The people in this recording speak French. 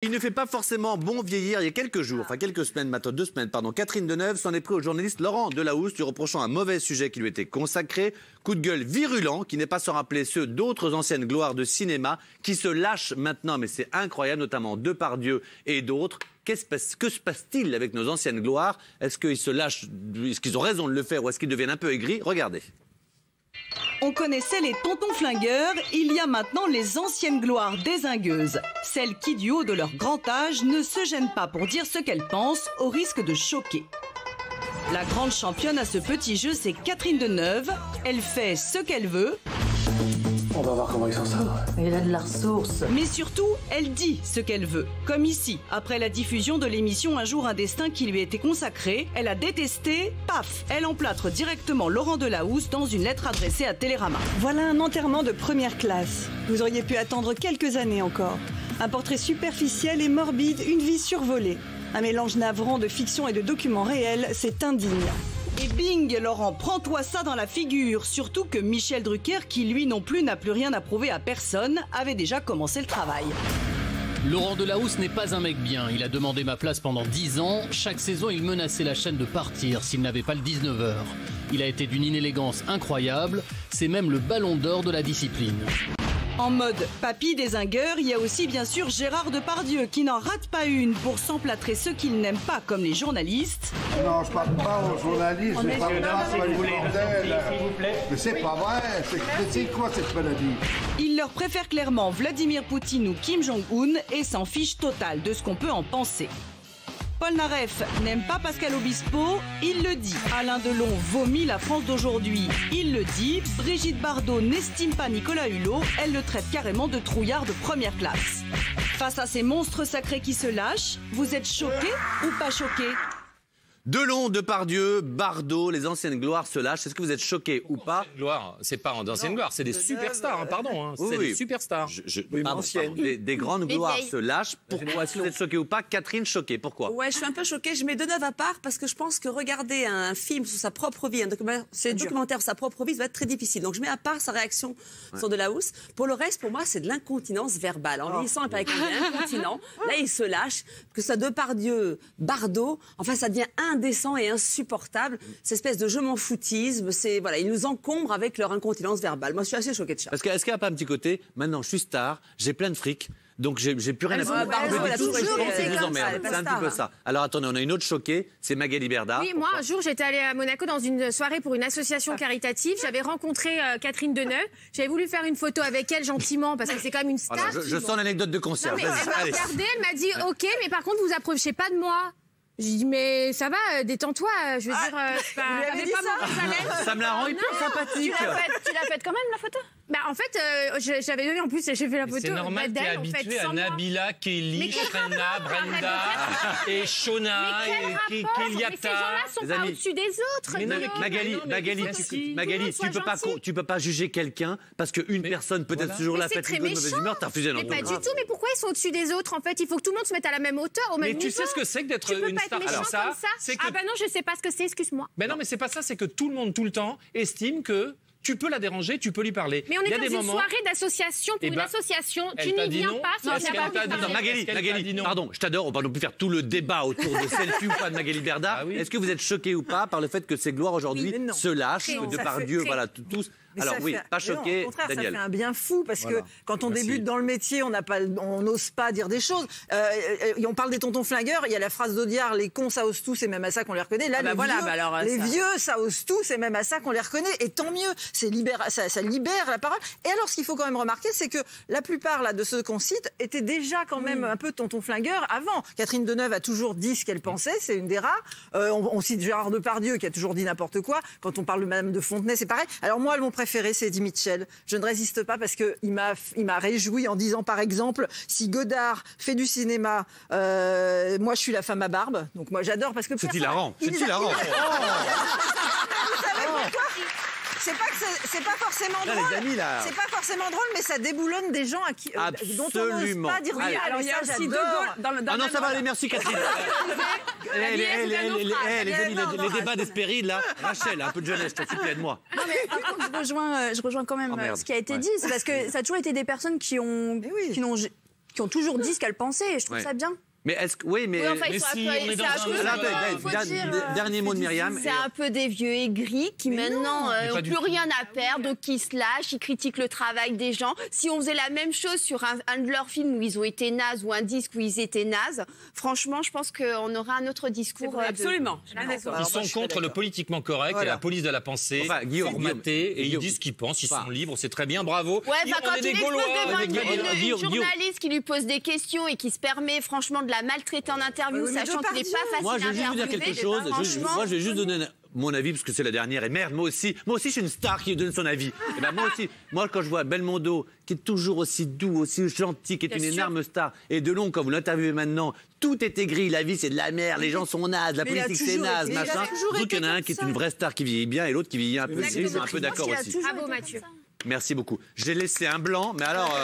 qui ne fait pas forcément bon vieillir. Il y a quelques jours, enfin quelques semaines maintenant, 2 semaines, pardon, Catherine Deneuve s'en est pris au journaliste Laurent Delahousse, lui reprochant un mauvais sujet qui lui était consacré. Coup de gueule virulent, qui n'est pas sans rappeler ceux d'autres anciennes gloires de cinéma qui se lâchent maintenant, mais c'est incroyable, notamment Depardieu et d'autres. Que se passe-t-il avec nos anciennes gloires? Est-ce qu'ils se lâchent, est-ce qu'ils ont raison de le faire ou est-ce qu'ils deviennent un peu aigris? Regardez. On connaissait les tontons flingueurs, il y a maintenant les anciennes gloires dézingueuses. Celles qui, du haut de leur grand âge, ne se gênent pas pour dire ce qu'elles pensent, au risque de choquer. La grande championne à ce petit jeu, c'est Catherine Deneuve. Elle fait ce qu'elle veut. On va voir comment il s'en sort. Il a de la ressource. Mais surtout, elle dit ce qu'elle veut. Comme ici, après la diffusion de l'émission Un jour un destin qui lui était consacrée, elle a détesté, paf, elle emplâtre directement Laurent Delahousse dans une lettre adressée à Télérama. Voilà un enterrement de première classe. Vous auriez pu attendre quelques années encore. Un portrait superficiel et morbide, une vie survolée. Un mélange navrant de fiction et de documents réels, c'est indigne. Et bing, Laurent, prends-toi ça dans la figure. Surtout que Michel Drucker, qui lui non plus n'a plus rien à prouver à personne, avait déjà commencé le travail. Laurent Delahousse n'est pas un mec bien. Il a demandé ma place pendant 10 ans. Chaque saison, il menaçait la chaîne de partir s'il n'avait pas le 19h. Il a été d'une inélégance incroyable. C'est même le ballon d'or de la discipline. En mode papy dézingueur, il y a aussi bien sûr Gérard Depardieu qui n'en rate pas une pour s'emplâtrer ceux qu'il n'aime pas comme les journalistes. Non, je parle pas aux journalistes, je parle pas à les bordels. Mais c'est pas vrai, c'est quoi cette maladie? Il leur préfère clairement Vladimir Poutine ou Kim Jong-un et s'en fiche total de ce qu'on peut en penser. Paul Naref n'aime pas Pascal Obispo, il le dit. Alain Delon vomit la France d'aujourd'hui, il le dit. Brigitte Bardot n'estime pas Nicolas Hulot, elle le traite carrément de trouillard de première classe. Face à ces monstres sacrés qui se lâchent, vous êtes choqués ou pas choqués? Delon, Depardieu, Bardot, les anciennes gloires se lâchent. Est-ce que vous êtes choqués ou pas? Gloire, c'est pas d'anciennes gloires, c'est des superstars, pardon. C'est des superstars. Des grandes gloires se lâchent. Pourquoi? Est-ce que vous êtes choqués ou pas? Catherine, choquée. Pourquoi? Ouais, je suis un peu choquée. Je mets Deneuve à part parce que je pense que regarder un film sur sa propre vie, un documentaire sur sa propre vie, ça va être très difficile. Donc je mets à part sa réaction sur Delahousse. Pour le reste, pour moi, c'est de l'incontinence verbale. En vieillissant et avec un incontinent, là, il se lâche. Que ça Depardieu, Bardot, enfin, ça devient indécent et insupportable. Cette espèce de je m'en foutisme, voilà, ils nous encombrent avec leur incontinence verbale. Moi, je suis assez choquée de ça. Est-ce qu'il n'y a pas un petit côté, maintenant, je suis star, j'ai plein de fric, donc j'ai plus rien à foutre. C'est un petit peu ça. Alors attendez, on a une autre choquée, c'est Magali Berda. Oui, moi, un jour, j'étais allée à Monaco dans une soirée pour une association caritative. J'avais rencontré Catherine Deneuve. J'avais voulu faire une photo avec elle gentiment parce que c'est quand même une star. Alors, je sens l'anecdote de concert. Non, mais elle m'a regardée, elle m'a dit OK, mais par contre, vous approchez pas de moi. J'ai dit, mais ça va, détends-toi, je veux dire, t'avais pas mauvaise haleine. Ça me la rend hyper sympathique. Tu l'as faite quand même, la photo? Bah, en fait, j'avais donné, en plus, j'ai fait la photo. C'est normal, t'es habitué à Nabila, Kelly, Shrena, Brenda et Shona et Keliata. Mais ces gens-là sont pas au-dessus des autres. Magali, tu peux pas juger quelqu'un parce qu'une personne peut être toujours là, fait une mauvaise humeur, t'as refusé l'entendre. Mais pas du tout, mais pourquoi ils sont au-dessus des autres, en fait? Il faut que tout le monde se mette à la même hauteur, au même niveau. Mais tu sais ce que c'est que d'être une star? Alors ça, ah bah non, je sais pas ce que c'est, excuse-moi. Mais non, mais c'est pas ça, c'est que tout le monde, tout le temps, estime que tu peux la déranger, tu peux lui parler. Mais on est dans une soirée d'association pour une association, tu n'y viens pas. Magali, pardon, je t'adore, on va non plus faire tout le débat autour de selfie ou pas de Magali Berda. Est-ce que vous êtes choqué ou pas par le fait que ces gloires aujourd'hui se lâchent, Depardieu, voilà, tous? Alors oui, pas choqué, au contraire, Daniel. Ça fait un bien fou parce que quand on débute dans le métier, on n'ose pas dire des choses. On parle des tontons flingueurs, il y a la phrase d'Audiard, les cons ça ose tous et même à ça qu'on les reconnaît. Là, les vieux ça ose tous et même à ça qu'on les reconnaît. Et tant mieux, ça libère la parole. Et alors ce qu'il faut quand même remarquer, c'est que la plupart là, de ceux qu'on cite étaient déjà quand même un peu tontons flingueurs avant. Catherine Deneuve a toujours dit ce qu'elle pensait, c'est une des rares. On cite Gérard Depardieu qui a toujours dit n'importe quoi. Quand on parle de Madame de Fontenay, c'est pareil. Alors moi, mon préféré, c'est Eddie Mitchell. Je ne résiste pas parce qu'il m'a réjoui en disant, par exemple, si Godard fait du cinéma, moi, je suis la femme à barbe. Donc moi, j'adore parce que... C'est hilarant. C'est hilarant. C'est pas forcément drôle. C'est pas forcément drôle, mais ça déboulonne des gens dont on n'ose pas dire oui. Alors il y a aussi De Gaulle. Ah non, ça va aller, merci Catherine. Les débats d'Hespéride, là. Rachel, un peu de jeunesse, s'il te plaît, aide-moi. Non, mais par contre, je rejoins quand même ce qui a été dit. C'est parce que ça a toujours été des personnes qui n'ont qui ont toujours dit ce qu'elles pensaient. Et je trouve ça bien. Mais est-ce que. Oui, mais. Enfin, dernier mot de Myriam. C'est un peu des vieux aigris qui maintenant n'ont plus rien à perdre, donc ils se lâchent, ils critiquent le travail des gens. Si on faisait la même chose sur un de leurs films où ils ont été nazes ou un disque où ils étaient nazes, franchement, je pense qu'on aurait un autre discours. Absolument. Ils sont contre le politiquement correct et la police de la pensée, formatée, et ils disent ce qu'ils pensent, ils sont libres, c'est très bien, bravo. Ouais, quand il expose devant une journaliste qui lui pose des questions et qui se permet franchement de la maltraiter en interview, sachant qu'il n'est pas facile. Moi, je vais juste vous dire quelque chose. Moi, je vais juste donner mon avis, parce que c'est la dernière. Et merde, moi aussi, je suis une star qui donne son avis. Et ben, moi aussi, quand je vois Belmondo, qui est toujours aussi doux, aussi gentil, qui est une énorme star, et Delon, quand vous l'interviewez maintenant, tout est aigri, la vie c'est de la merde, les gens sont nazes, la politique c'est naze, machin. Surtout qu'il y en a un qui est une vraie star qui vieillit bien et l'autre qui vieillit un peu. Je suis un peu d'accord aussi. Bravo Mathieu. Merci beaucoup. J'ai laissé un blanc, mais alors...